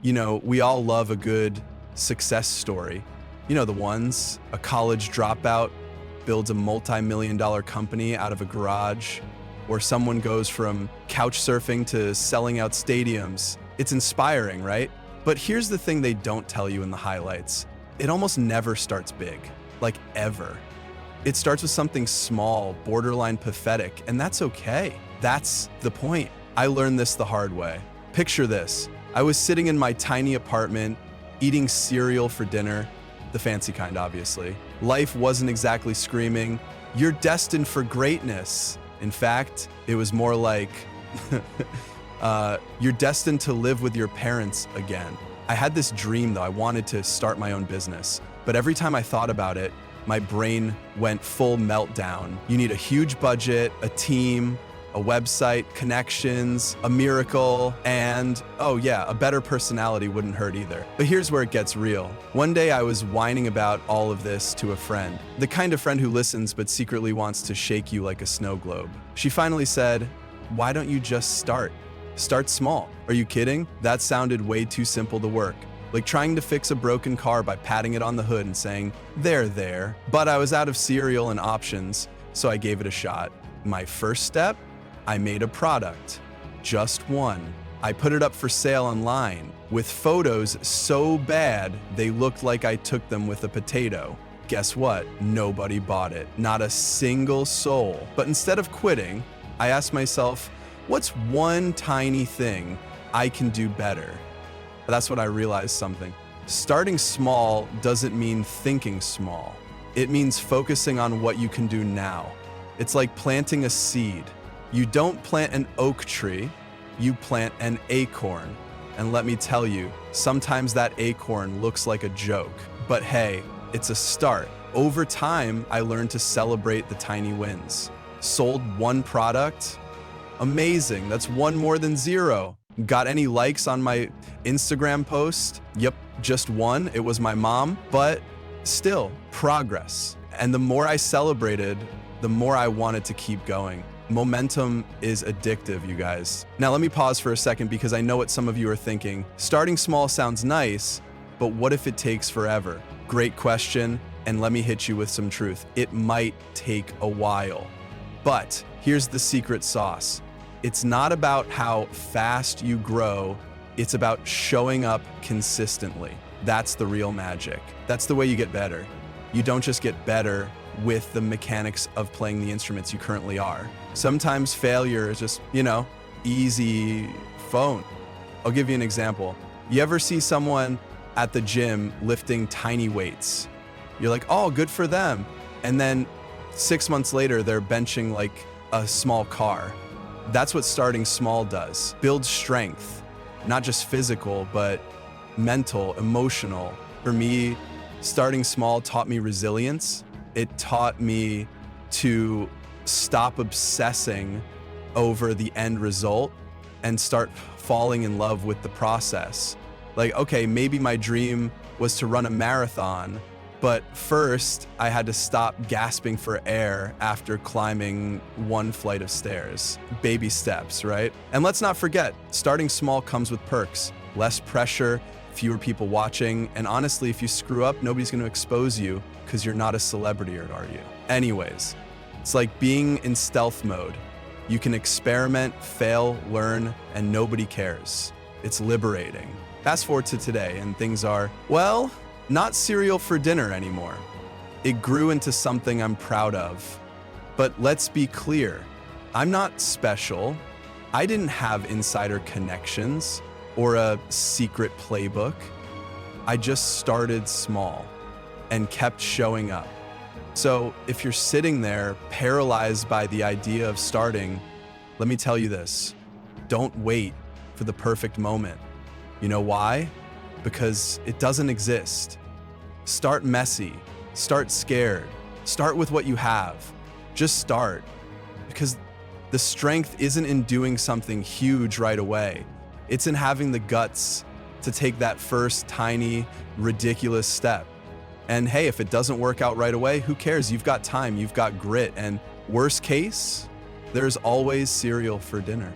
We all love a good success story. The ones, a college dropout builds a multi-million-dollar company out of a garage, or someone goes from couch surfing to selling out stadiums. It's inspiring, right? But here's the thing they don't tell you in the highlights. It almost never starts big, like ever. It starts with something small, borderline pathetic, and that's okay. That's the point. I learned this the hard way. Picture this. I was sitting in my tiny apartment, eating cereal for dinner, the fancy kind, obviously. Life wasn't exactly screaming, "You're destined for greatness." In fact, it was more like, "You're destined to live with your parents again." I had this dream, though. I wanted to start my own business. But every time I thought about it, my brain went full meltdown. You need a huge budget, a team, a website, connections, a miracle, and, oh yeah, a better personality wouldn't hurt either. But here's where it gets real. One day I was whining about all of this to a friend, the kind of friend who listens but secretly wants to shake you like a snow globe. She finally said, "Why don't you just start? Start small." Are you kidding? That sounded way too simple to work. Like trying to fix a broken car by patting it on the hood and saying, there. But I was out of cereal and options, so I gave it a shot. My first step? I made a product. Just one. I put it up for sale online with photos so bad they looked like I took them with a potato. Guess what? Nobody bought it. Not a single soul. But instead of quitting, I asked myself, what's one tiny thing I can do better? That's when I realized something. Starting small doesn't mean thinking small. It means focusing on what you can do now. It's like planting a seed. You don't plant an oak tree, you plant an acorn. And let me tell you, sometimes that acorn looks like a joke. But hey, it's a start. Over time, I learned to celebrate the tiny wins. Sold one product? Amazing, that's one more than zero. Got any likes on my Instagram post? Yep, just one. It was my mom, but still, progress. And the more I celebrated, the more I wanted to keep going. Momentum is addictive, you guys. Now let me pause for a second because I know what some of you are thinking. Starting small sounds nice, but what if it takes forever? Great question, and let me hit you with some truth. It might take a while. But here's the secret sauce. It's not about how fast you grow, it's about showing up consistently. That's the real magic. That's the way you get better. You don't just get better with the mechanics of playing the instruments you currently are. Sometimes failure is just, easy phone. I'll give you an example. You ever see someone at the gym lifting tiny weights? You're like, oh, good for them. And then 6 months later, they're benching like a small car. That's what starting small does. Builds strength, not just physical, but mental, emotional. For me, starting small taught me resilience. It taught me to stop obsessing over the end result and start falling in love with the process. Like, okay, maybe my dream was to run a marathon, but first I had to stop gasping for air after climbing one flight of stairs. Baby steps, right? And let's not forget, starting small comes with perks. Less pressure, fewer people watching, and honestly, if you screw up, nobody's gonna expose you because you're not a celebrity, or are you? Anyways, it's like being in stealth mode. You can experiment, fail, learn, and nobody cares. It's liberating. Fast forward to today, and things are, well, not cereal for dinner anymore. It grew into something I'm proud of. But let's be clear, I'm not special. I didn't have insider connections or a secret playbook. I just started small and kept showing up. So if you're sitting there paralyzed by the idea of starting, let me tell you this, don't wait for the perfect moment. You know why? Because it doesn't exist. Start messy, start scared, start with what you have. Just start, because the strength isn't in doing something huge right away. It's in having the guts to take that first tiny, ridiculous step. And hey, if it doesn't work out right away, who cares? You've got time, you've got grit, and worst case, there's always cereal for dinner.